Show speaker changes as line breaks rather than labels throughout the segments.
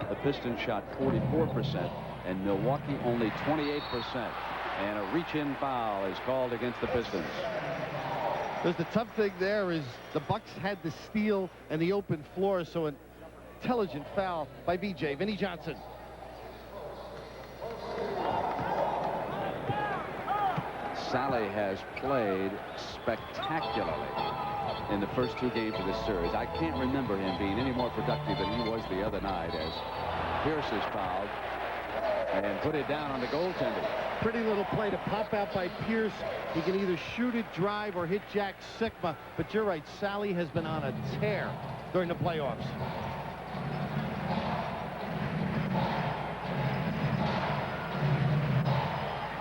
The Pistons shot 44%, and Milwaukee only 28%. And a reach-in foul is called against the Pistons.
There's the tough thing there is the Bucks had the steal and the open floor, so an intelligent foul by VJ. Vinnie Johnson.
Sally has played spectacularly in the first 2 games of this series. I can't remember him being any more productive than he was the other night as Pierce is fouled and put it down on the goaltender.
Pretty little play to pop out by Pierce. He can either shoot it, drive, or hit Jack Sikma. But you're right, Sally has been on a tear during the playoffs.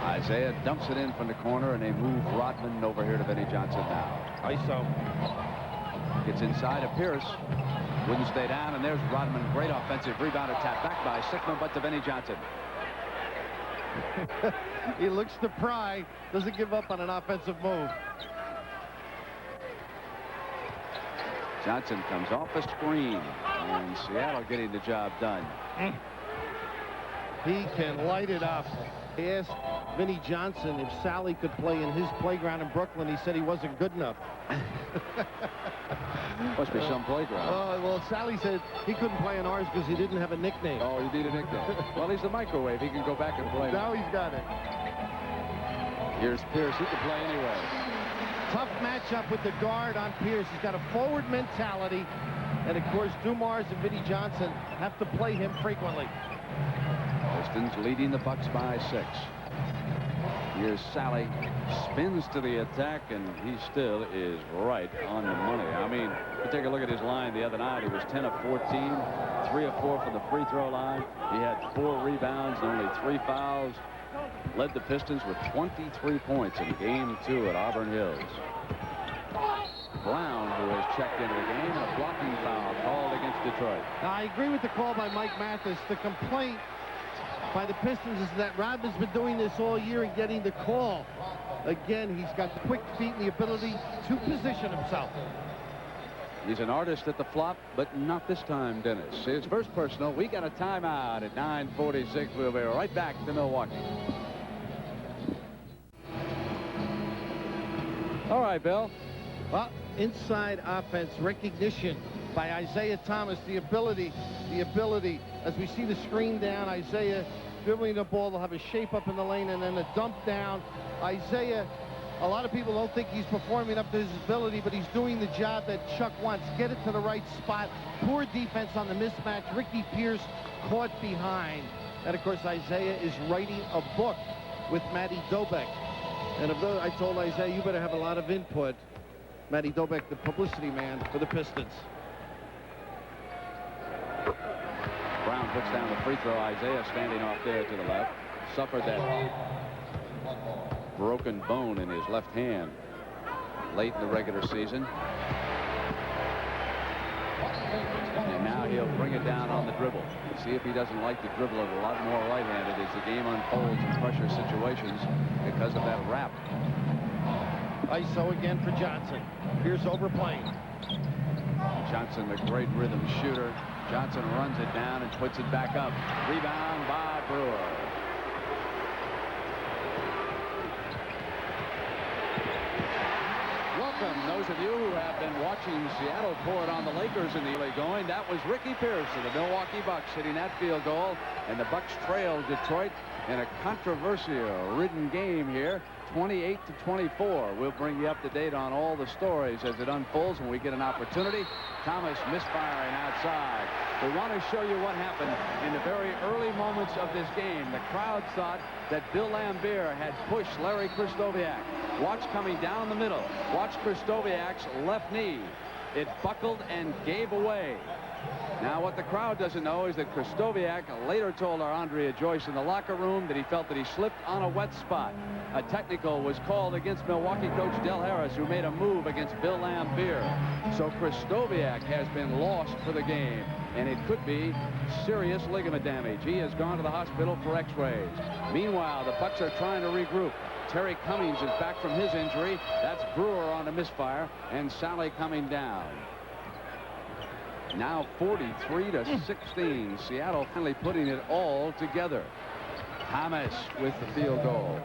Isaiah dumps it in from the corner, and they move Rodman over here to Vinnie Johnson now.
ISO.
Gets inside of Pierce. Wouldn't stay down, and there's Rodman. Great offensive rebound attack back by Sikma, but to Vinnie Johnson.
He looks to pry. Doesn't give up on an offensive move.
Johnson comes off a screen, and Seattle getting the job done.
He can light it up. He asked Vinnie Johnson if Sally could play in his playground in Brooklyn. He said he wasn't good enough.
Must be some playground.
Well, Sally said he couldn't play in ours because he didn't have a nickname.
Oh, you need a nickname. Well, he's the microwave. He can go back and play.
Now he's got it.
Here's Pierce. He can play anyway.
Tough matchup with the guard on Pierce. He's got a forward mentality. And, of course, Dumars and Vinnie Johnson have to play him frequently.
Pistons leading the Bucks by 6. Here's Sally, spins to the attack, and he still is right on the money. I mean, you take a look at his line the other night. He was 10 of 14, 3 of 4 from the free throw line. He had 4 rebounds and only 3 fouls. Led the Pistons with 23 points in Game 2 at Auburn Hills. Brown, who has checked into the game, and a blocking foul called against Detroit.
Now, I agree with the call by Mike Mathis. The complaint by the Pistons is that Rodman's been doing this all year and getting the call. Again, he's got quick feet and the ability to position himself.
He's an artist at the flop, but not this time, Dennis. His first personal. We got a timeout at 9:46. We'll be right back to Milwaukee. All right, Bill.
Well, inside offense recognition by Isaiah Thomas. The ability, as we see the screen down, Isaiah dribbling the ball. They'll have a shape up in the lane and then a dump down. Isaiah, a lot of people don't think he's performing up to his ability, but he's doing the job that Chuck wants. Get it to the right spot. Poor defense on the mismatch. Ricky Pierce caught behind. And, of course, Isaiah is writing a book with Matty Dobek. And I told Isaiah, you better have a lot of input. Matty Dobek, the publicity man for the Pistons.
Brown puts down the free throw. Isaiah standing off there to the left. Suffered that broken bone in his left hand late in the regular season. And now he'll bring it down on the dribble. See if he doesn't like the dribble a lot more right-handed as the game unfolds in pressure situations because of that wrap.
ISO again for Johnson. Pierce overplaying.
Johnson, the great rhythm shooter. Johnson runs it down and puts it back up. Rebound by Brewer. Welcome, those of you who have been watching Seattle pour it on the Lakers in the early going. That was Ricky Pierce of the Milwaukee Bucks hitting that field goal. And the Bucks trailed Detroit in a controversial-ridden game here. 28-24. We'll bring you up to date on all the stories as it unfolds when we get an opportunity. Thomas misfiring outside. We want to show you what happened in the very early moments of this game. The crowd thought that Bill Laimbeer had pushed Larry Krystkowiak. Watch coming down the middle. Watch Krystkowiak's left knee. It buckled and gave away. Now, what the crowd doesn't know is that Krystkowiak later told our Andrea Joyce in the locker room that he felt that he slipped on a wet spot. A technical was called against Milwaukee coach Del Harris, who made a move against Bill Laimbeer. So Krystkowiak has been lost for the game, and it could be serious ligament damage. He has gone to the hospital for x-rays. Meanwhile, the Bucks are trying to regroup. Terry Cummings is back from his injury. That's Brewer on a misfire, and Sally coming down. Now 43-16. Seattle finally putting it all together. Thomas with the field goal.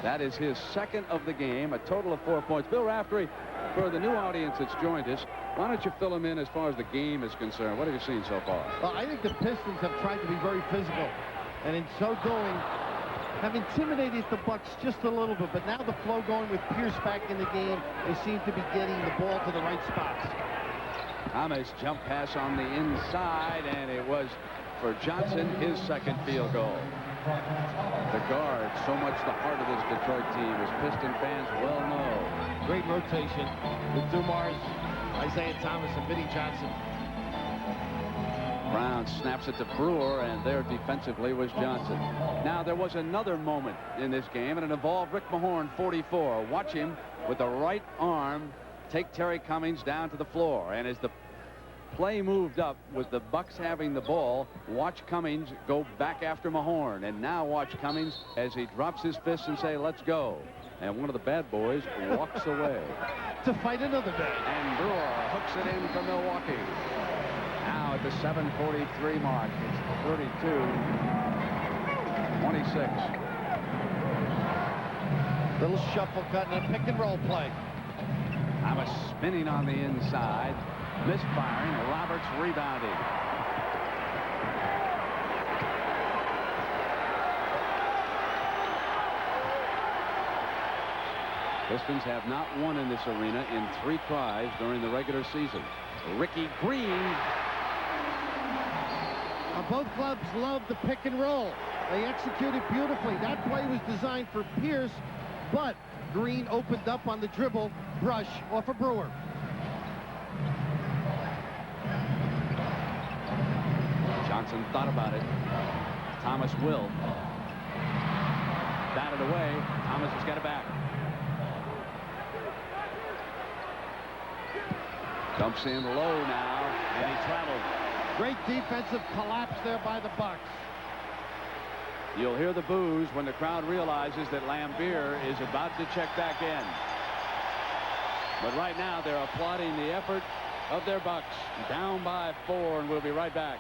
That is his second of the game, a total of 4 points. Bill Raftery, for the new audience that's joined us, why don't you fill them in as far as the game is concerned? What have you seen so far?
Well, I think the Pistons have tried to be very physical, and in so doing, have intimidated the Bucks just a little bit. But now the flow going with Pierce back in the game, they seem to be getting the ball to the right spots.
Thomas jump pass on the inside, and it was for Johnson, his second field goal. The guard, so much the heart of this Detroit team, as Piston fans well know.
Great rotation with Dumars, Isaiah Thomas, and Vinnie Johnson.
Brown snaps it to Brewer, and there defensively was Johnson. Now there was another moment in this game, and it involved Rick Mahorn, 44. Watch him with the right arm take Terry Cummings down to the floor, and as the play moved up with the Bucks having the ball, watch Cummings go back after Mahorn, and now watch Cummings as he drops his fist and say, let's go. And one of the bad boys walks away.
To fight another day.
And Brewer hooks it in for Milwaukee. Now at the 7:43 mark, it's 32-26.
Little shuffle cut and a pick and roll play.
Thomas spinning on the inside. Misfiring. Roberts rebounding. Pistons have not won in this arena in 3 tries during the regular season. Ricky Green.
Both clubs love the pick and roll. They executed beautifully. That play was designed for Pierce, but Green opened up on the dribble brush off of Brewer.
Johnson thought about it. Thomas will. Batted away. Thomas has got it back. Dumps in low now, and he traveled.
Great defensive collapse there by the Bucks.
You'll hear the boos when the crowd realizes that Lambier is about to check back in. But right now they're applauding the effort of their Bucks. Down by 4, and we'll be right back.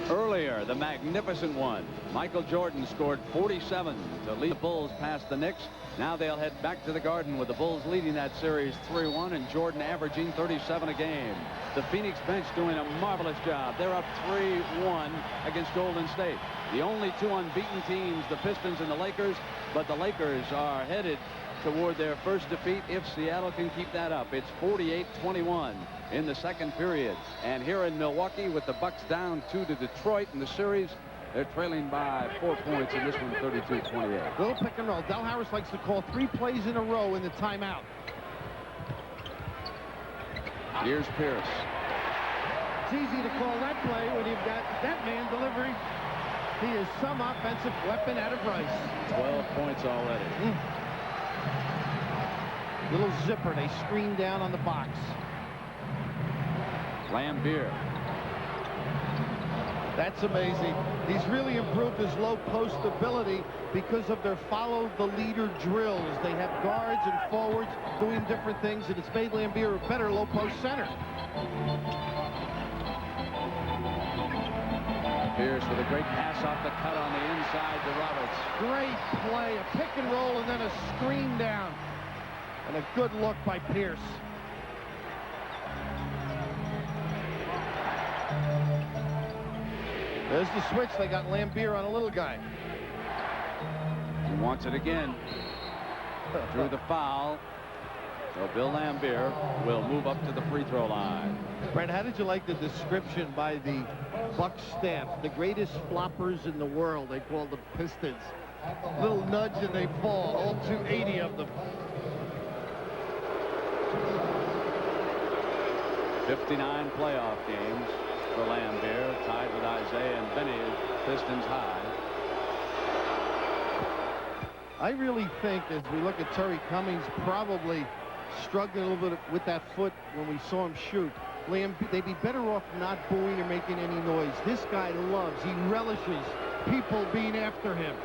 Earlier, the magnificent one. Michael Jordan scored 47 to lead the Bulls past the Knicks. Now they'll head back to the Garden with the Bulls leading that series 3-1 and Jordan averaging 37 a game. The Phoenix bench doing a marvelous job. They're up 3-1 against Golden State. The only 2 unbeaten teams, the Pistons and the Lakers, but the Lakers are headed toward their first defeat if Seattle can keep that up. It's 48-21 in the second period. And here in Milwaukee with the Bucks down 2 to Detroit in the series, they're trailing by 4 points in this one, 32-28.
Little pick and roll. Del Harris likes to call 3 plays in a row in the timeout.
Here's Pierce.
It's easy to call that play when you've got that man delivering. He is some offensive weapon out of Rice.
12 points already.
Little zipper. They screen down on the box.
Lambier.
That's amazing. He's really improved his low post ability because of their follow the leader drills. They have guards and forwards doing different things, and it's made Lambier a better low post center.
Pierce with a great pass off the cut on the inside to Roberts.
Great play, a pick and roll and then a screen down. And a good look by Pierce. There's the switch. They got Lambier on a little guy.
He wants it again. Drew the foul. So Bill Lambier will move up to the free throw line.
Brent, how did you like the description by the Bucks staff? The greatest floppers in the world. They call them Pistons. Little nudge and they fall. All 280 of them.
59 playoff games for Lambier, tied with Isaiah and Benny, Pistons high.
I really think, as we look at Terry Cummings, probably struggling a little bit with that foot when we saw him shoot. They'd be better off not booing or making any noise. This guy loves, he relishes people being after him.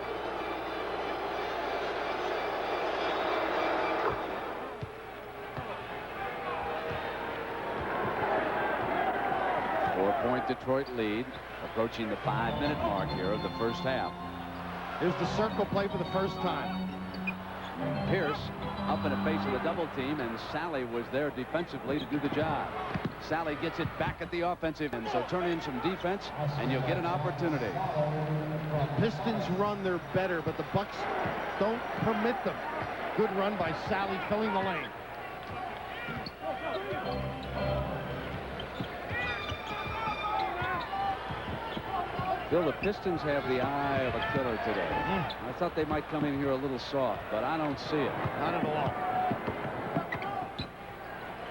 4-point Detroit lead, approaching the 5-minute mark here of the first half.
Here's the circle play for the first time.
Pierce up in the face of the double team, and Sally was there defensively to do the job. Sally gets it back at the offensive end, so turn in some defense and you'll get an opportunity.
Pistons run, they're better, but the Bucks don't permit them. Good run by Sally, filling the lane.
Bill, the Pistons have the eye of a killer today. I thought they might come in here a little soft, but I don't see it.
Not at all.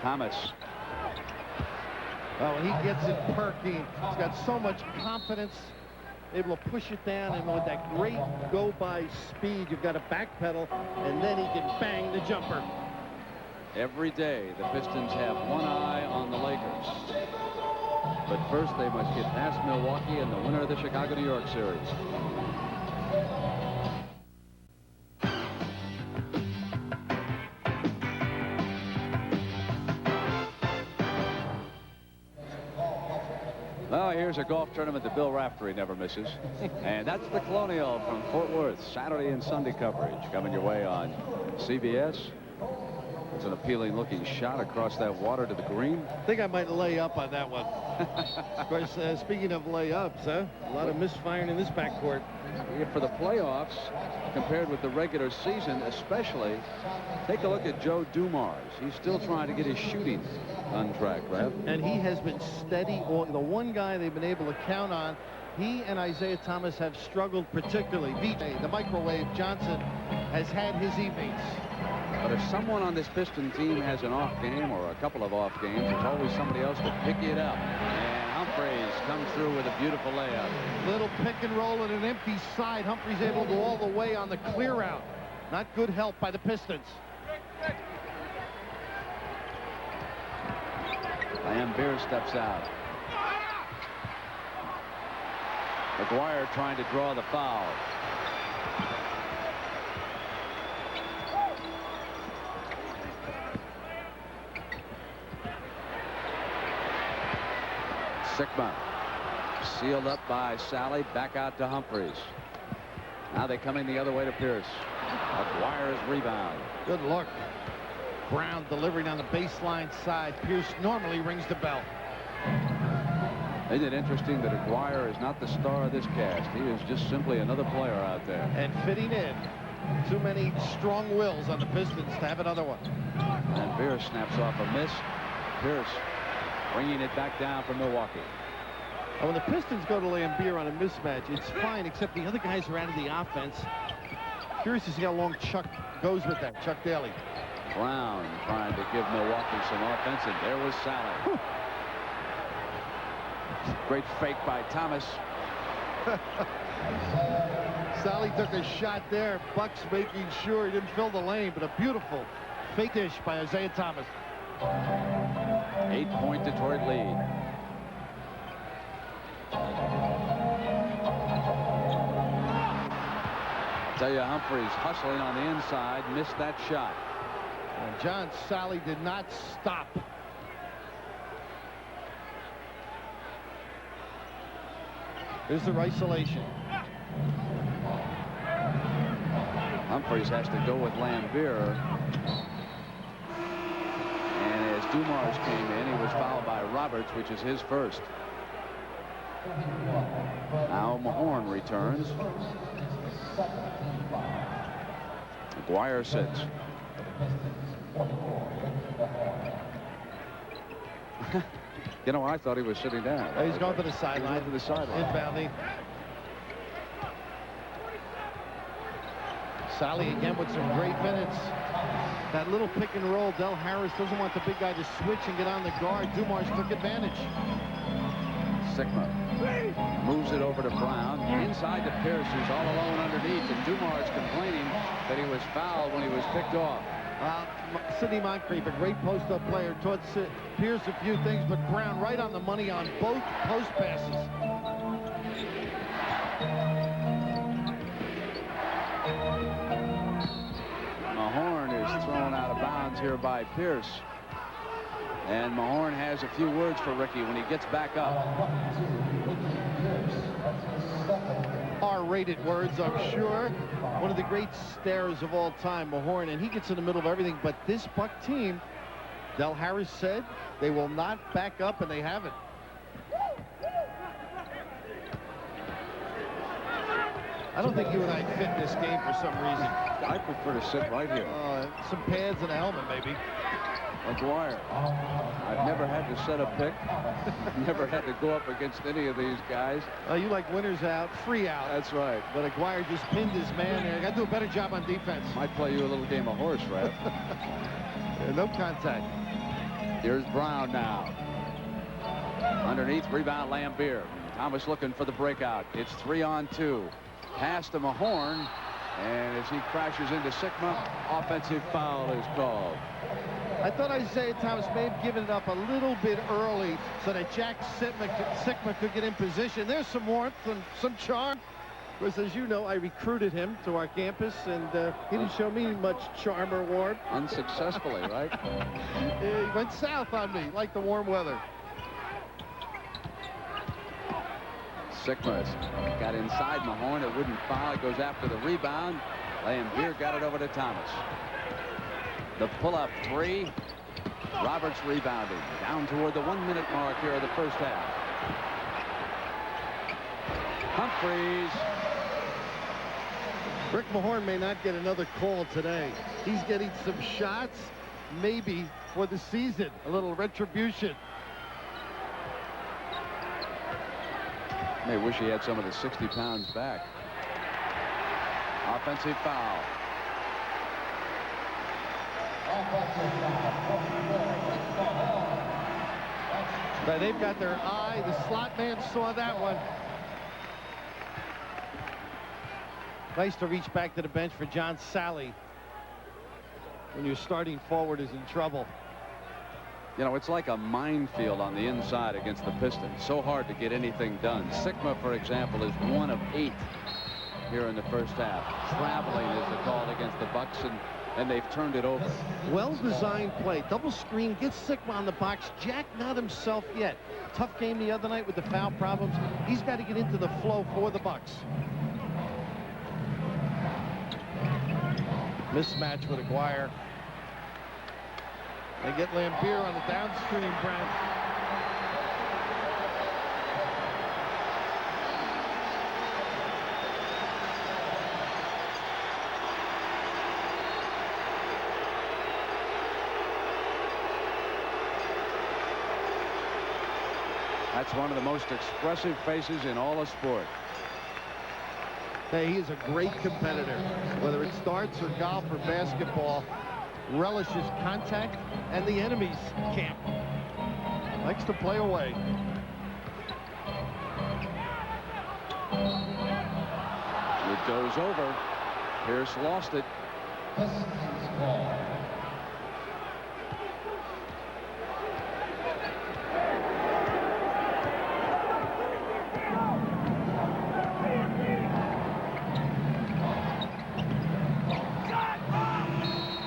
Thomas.
Oh, and he gets it perking. He's got so much confidence, able to push it down, and with that great go-by speed, you've got to backpedal, and then he can bang the jumper.
Every day, the Pistons have one eye on the Lakers. But first, they must get past Milwaukee and the winner of the Chicago-New York series. Well, here's a golf tournament that Bill Raftery never misses. And that's the Colonial from Fort Worth. Saturday and Sunday coverage coming your way on CBS. It's an appealing looking shot across that water to the green.
I think I might lay up on that one. Of course, speaking of layups, a lot of misfiring in this backcourt.
Yeah, for the playoffs, compared with the regular season especially, take a look at Joe Dumars. He's still trying to get his shooting on track, Rev.
And he has been steady. The one guy they've been able to count on, he and Isaiah Thomas have struggled particularly. VJ, the microwave Johnson, has had his evenings.
But if someone on this Piston team has an off game or a couple of off games, there's always somebody else to pick it up. And Humphreys comes through with a beautiful layup.
Little pick and roll at an empty side. Humphreys able to go all the way on the clear out. Not good help by the Pistons.
Lambeer steps out. McGuire trying to draw the foul. Sigma sealed up by Sally, back out to Humphreys. Now they're coming the other way to Pierce. McGuire's rebound.
Good look. Brown delivering on the baseline side. Pierce normally rings the bell.
Isn't it interesting that Aguirre is not the star of this cast? He is just simply another player out there.
And fitting in. Too many strong wills on the Pistons to have another one.
And Pierce snaps off a miss. Pierce bringing it back down for Milwaukee.
And when the Pistons go to Lambeer on a mismatch, it's fine, except the other guys are out of the offense. Curious to see how long Chuck goes with that. Chuck Daly.
Brown trying to give Milwaukee some offense, and there was Sally.
Whew.
Great fake by Thomas.
Sally took a shot there. Bucks making sure he didn't fill the lane, but a beautiful fake dish by Isaiah Thomas.
8-point Detroit lead. Tell you, Humphreys hustling on the inside, missed that shot.
And John Sally did not stop. Here's the isolation.
Humphreys has to go with Lambeer. And as Dumars came in, he was fouled by Roberts, which is his first. Now Mahorn returns. McGuire sits. You know, I thought he was sitting down.
Oh, he's going to the sideline.
To the sideline.
Inbounding. Sally again with some great minutes. That little pick and roll. Del Harris doesn't want the big guy to switch and get on the guard. Dumars took advantage.
Sigma moves it over to Brown. Inside to Pierce, who's all alone underneath. And Dumars complaining that he was fouled when he was picked off.
Sidney Moncrief, a great post-up player, taught Pierce a few things, but Brown right on the money on both post passes.
Mahorn is thrown out of bounds here by Pierce. And Mahorn has a few words for Ricky when he gets back up.
R-rated words, I'm sure. One of the great starers of all time, Mahorn, and he gets in the middle of everything. But this Buck team, Del Harris said, they will not back up, and they haven't. I don't think you and I fit in this game for some reason.
I prefer to sit right here.
Some pads and a helmet, maybe.
McGuire. I've never had to set a pick. Never had to go up against any of these guys.
You like winners out, free out.
That's right.
But McGuire just pinned his man there. Got to do a better job on defense.
Might play you a little game of horse, Rap.
No contact.
Here's Brown now. Underneath, rebound Lambier. Thomas looking for the breakout. It's 3-on-2. Pass to Mahorn. And as he crashes into Sikma, offensive foul is called.
I thought Isaiah Thomas may have given it up a little bit early so that Jack Sikma could get in position. There's some warmth and some charm. Because, as you know, I recruited him to our campus, and he didn't show me much charm or warmth.
Unsuccessfully, right?
He went south on me, like the warm weather.
Sikma's got inside Mahorn. It wouldn't foul. It goes after the rebound. Lambier got it over to Thomas. The pull-up three. Roberts rebounding. Down toward the 1-minute mark here of the first half. Humphreys.
Rick Mahorn may not get another call today. He's getting some shots, maybe for the season. A little retribution.
May wish he had some of the 60 pounds back. Offensive foul.
But they've got their eye. The slot man saw that one. Nice to reach back to the bench for John Sally when your starting forward is in trouble.
You know, it's like a minefield on the inside against the Pistons. So hard to get anything done. Sikma, for example, is 1 of 8 here in the first half. Traveling is the call against the Bucks, and they've turned it over.
Well-designed play. Double screen, gets Sikma on the box. Jack not himself yet. Tough game the other night with the foul problems. He's got to get into the flow for the Bucks. Mismatch with Aguirre. They get Lambier on the downstream, Brent.
That's one of the most expressive faces in all of sport.
Hey, he is a great competitor. Whether it's darts or golf or basketball, relishes contact and the enemy's camp. Likes to play away.
It goes over. Pierce lost it.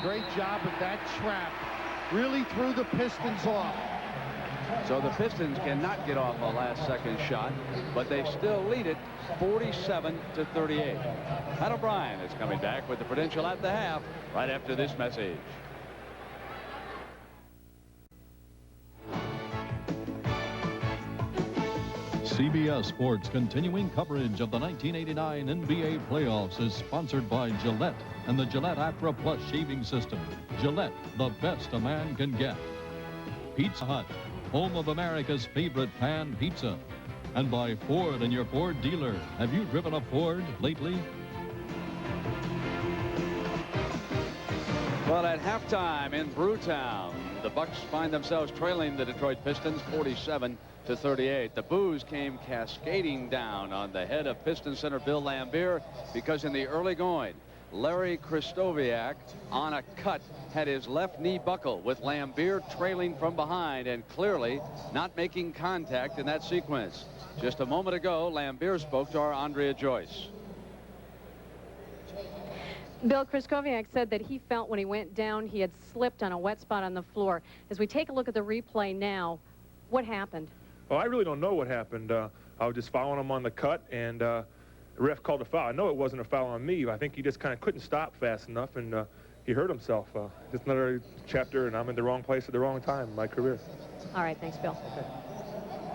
Great job with that trap. Really threw the Pistons off.
So the Pistons cannot get off a last-second shot, but they still lead it 47-38. Pat O'Brien is coming back with the Prudential at the half right after this message.
CBS Sports' continuing coverage of the 1989 NBA playoffs is sponsored by Gillette and the Gillette Acra Plus shaving system. Gillette, the best a man can get. Pizza Hut, home of America's favorite pan pizza. And by Ford and your Ford dealer. Have you driven a Ford lately?
Well, at halftime in Brewtown, the Bucks find themselves trailing the Detroit Pistons 47-38. The boos came cascading down on the head of Pistons center Bill Lambier because in the early going, Larry Kristoviak on a cut had his left knee buckle with Lambier trailing from behind and clearly not making contact in that sequence. Just a moment ago, Lambier spoke to our Andrea Joyce.
Bill, Kraskowiak said that he felt when he went down he had slipped on a wet spot on the floor. As we take a look at the replay now, what happened?
Well, I really don't know what happened. I was just following him on the cut, and the ref called a foul. I know it wasn't a foul on me. I think he just kind of couldn't stop fast enough, and he hurt himself. Just another chapter, and I'm in the wrong place at the wrong time in my career.
All right, thanks, Bill.
Okay.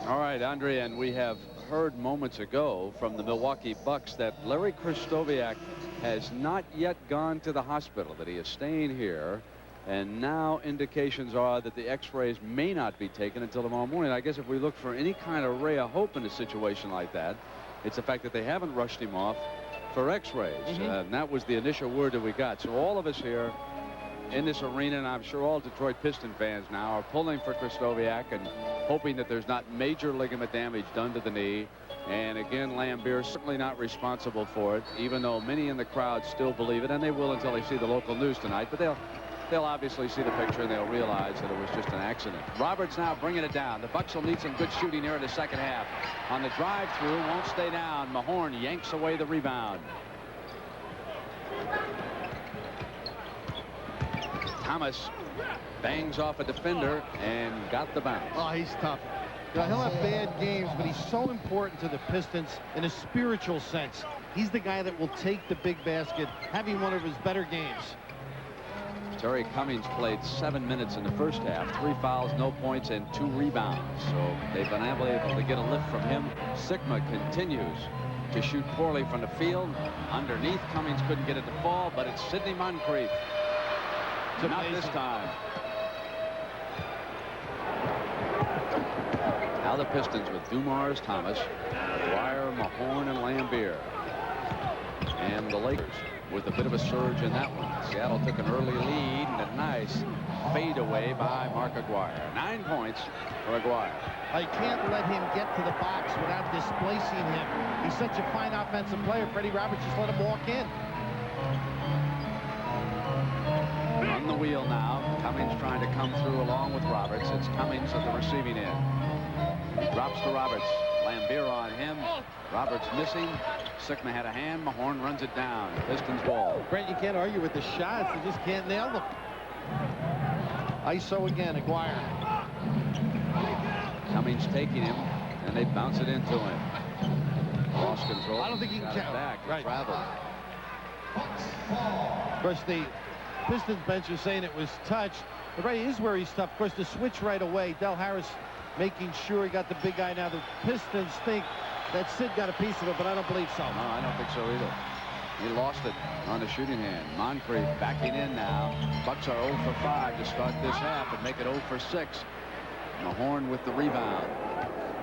All right, Andre, and we have heard moments ago from the Milwaukee Bucks that Larry Kraskowiak has not yet gone to the hospital, that he is staying here, and now indications are that the x-rays may not be taken until tomorrow morning. I guess if we look for any kind of ray of hope in a situation like that, it's the fact that they haven't rushed him off for x-rays. And that was the initial word that we got. So all of us here in this arena, and I'm sure all Detroit Piston fans now, are pulling for Kraskowiak and hoping that there's not major ligament damage done to the knee. And again, Lambier certainly not responsible for it, even though many in the crowd still believe it, and they will until they see the local news tonight. But they'll obviously see the picture and they'll realize that it was just an accident. Roberts now bringing it down. The Bucks will need some good shooting here in the second half. On the drive-through, won't stay down. Mahorn yanks away the rebound. Thomas bangs off a defender and got the bounce.
Oh, he's tough. You know, he'll have bad games, but he's so important to the Pistons in a spiritual sense. He's the guy that will take the big basket, having one of his better games.
Terry Cummings played 7 minutes in the first half. 3 fouls, no points, and 2 rebounds. So they've been able to get a lift from him. Sigma continues to shoot poorly from the field. Underneath, Cummings couldn't get it to fall, but it's Sidney Moncrief. Not this time. Now the Pistons with Dumars, Thomas, Dwyer, Mahorn, and Lambier. And the Lakers with a bit of a surge in that one. Seattle took an early lead and a nice fade away by Mark Aguirre. 9 points for Aguirre.
I can't let him get to the box without displacing him. He's such a fine offensive player. Freddie Roberts just let him walk in.
On the wheel now. Cummings trying to come through along with Roberts. It's Cummings at the receiving end. Drops to Roberts. Lambier on him. Roberts missing. Sigma had a hand. Mahorn runs it down. Pistons ball.
Brent, you can't argue with the shots. You just can't nail them. ISO again, Aguirre.
Cummings taking him, and they bounce it into him. Lost control.
I don't think he can count.
Back.
Right.
Traveled.
Of course, the Pistons bench is saying it was touched. But right, is where he's tough. Of course, the switch right away. Del Harris making sure he got the big guy. Now the Pistons think that Sid got a piece of it, but I don't believe so.
No, I don't think so either. He lost it on the shooting hand. Moncrief backing in now. Bucks are 0 for 5 to start this half and make it 0 for 6. Mahorn with the rebound.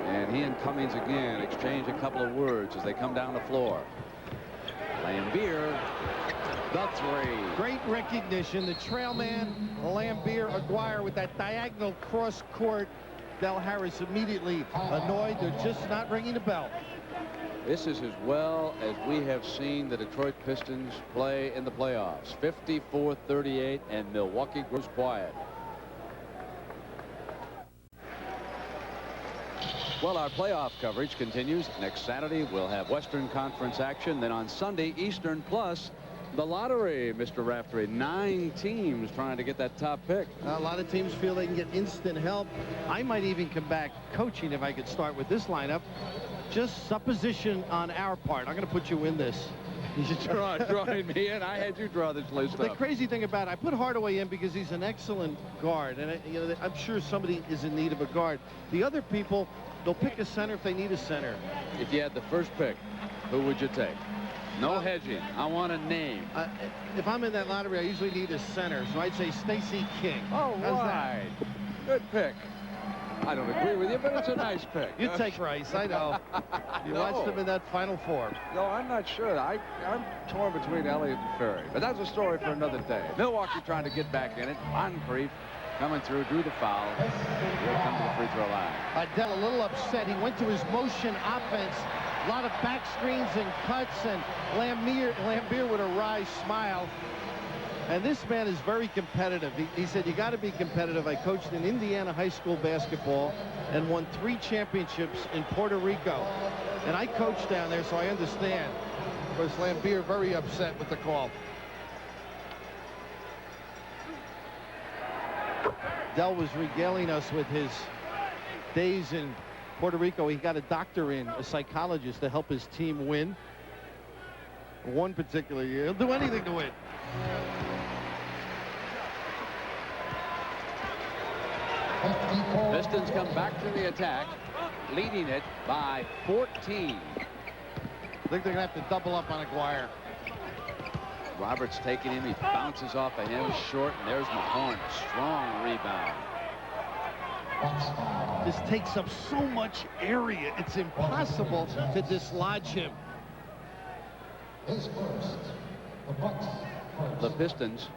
And he and Cummings again exchange a couple of words as they come down the floor. Lambier, the 3.
Great recognition. The trail man, Lambier, Aguirre with that diagonal cross court. Del Harris immediately annoyed. They're just not ringing the bell.
This is as well as we have seen the Detroit Pistons play in the playoffs. 54-38, and Milwaukee grows quiet. Well, our playoff coverage continues. Next Saturday, we'll have Western Conference action. Then on Sunday, Eastern, plus the lottery, Mr. Raftery. 9 teams trying to get that top pick.
A lot of teams feel they can get instant help. I might even come back coaching if I could start with this lineup. Just supposition on our part. I'm going to put you in this.
You should drawing me in. I had you draw this list
The
up.
crazy thing about it, I put Hardaway in because he's an excellent guard, and I'm sure somebody is in need of a guard. The other people, they'll pick a center if they need a center.
If you had the first pick, who would you take? No hedging. I want a name.
If I'm in that lottery, I usually need a center, so I'd say Stacey King.
All right. Good pick. I don't agree with you, but it's a nice pick.
You take Rice, I know. You watched him in that Final Four.
No, I'm not sure. I'm torn between Elliott and Ferry, but that's a story for another day. Milwaukee trying to get back in it. Moncrief coming through, drew the foul. He'll come to the free throw line.
Adele a little upset. He went to his motion offense. A lot of back screens and cuts, and Lambier with a wry smile. And this man is very competitive. He said, you got to be competitive. I coached in Indiana high school basketball and won 3 championships in Puerto Rico. And I coached down there, so I understand. Of course, Lambier very upset with the call. Del was regaling us with his days in Puerto Rico. He got a doctor in, a psychologist, to help his team win. One particular year, he'll do anything to win.
Pistons come back to the attack, leading it by 14.
I think they're going to have to double up on Aguirre.
Roberts taking him. He bounces off of him short, and there's Mahorn. Strong rebound.
This takes up so much area. It's impossible to dislodge him.
The Pistons,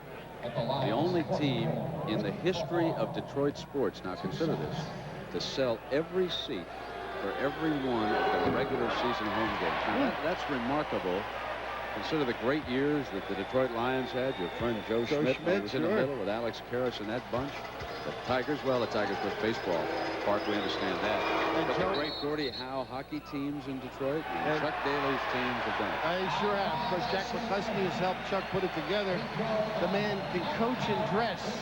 the only team in the history of Detroit sports, now consider this, to sell every seat for every one of the regular season home games. Now, that's remarkable. Consider the great years that the Detroit Lions had. Your friend Joe Schmidt was in the middle with Alex Karras and that bunch. The Tigers, well, the Tigers with baseball. Park, we understand that. But the great Gordie Howe hockey teams in Detroit and Chuck Daly's teams have done it.
I sure have. Of course, Jack McCuskey has helped Chuck put it together. The man can coach and dress.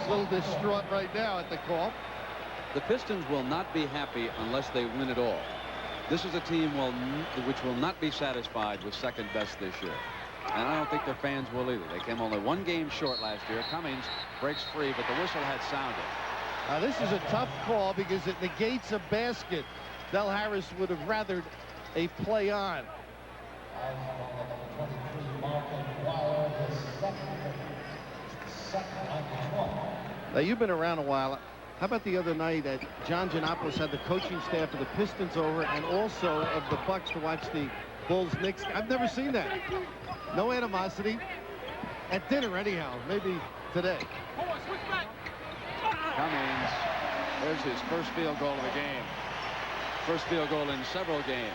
A little distraught right now at the call.
The Pistons will not be happy unless they win it all. This is a team which will not be satisfied with second best this year. And I don't think their fans will either. They came only one game short last year. Cummings breaks free, but the whistle had sounded.
Now, this is a tough call because it negates a basket. Del Harris would have rathered a play on. Now, you've been around a while. How about the other night at John Giannopoulos had the coaching staff of the Pistons over and also of the Bucks to watch the Bulls-Knicks? I've never seen that. No animosity. At dinner, anyhow. Maybe today.
Cummings, there's his first field goal of the game. First field goal in several games.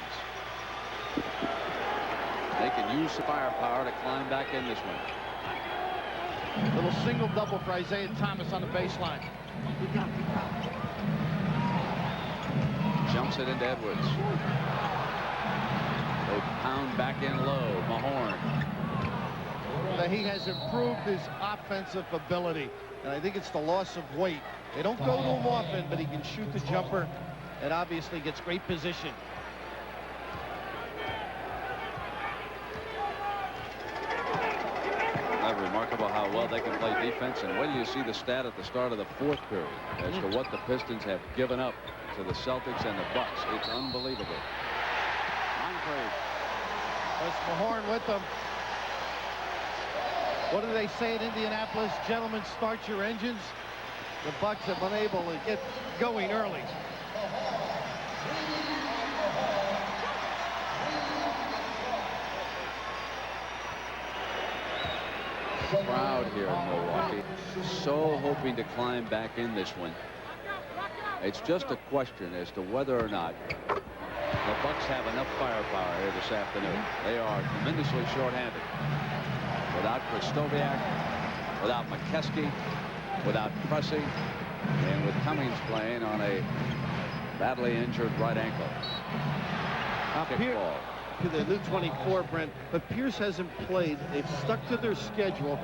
They can use the firepower to climb back in this one.
Little single double for Isaiah Thomas on the baseline.
Jumps it into Edwards. They pound back in low. Mahorn.
He has improved his offensive ability, and I think it's the loss of weight. They don't go to him often, but he can shoot the jumper and obviously gets great position.
Remarkable how well they can play defense, and when you see the stat at the start of the fourth period as to what the Pistons have given up to the Celtics and the Bucks, it's unbelievable. Moncrief.
That's Mahorn with them. What do they say in Indianapolis? Gentlemen, start your engines. The Bucks have been able to get going early.
Crowd here in Milwaukee, so hoping to climb back in this one. It's just a question as to whether or not the Bucks have enough firepower here this afternoon. They are tremendously short-handed. Without Kristoviak, without McKeskey, without Pressey, and with Cummings playing on a badly injured right ankle. Kickball.
To the new 24, Brent, but Pierce hasn't played. They've stuck to their schedule.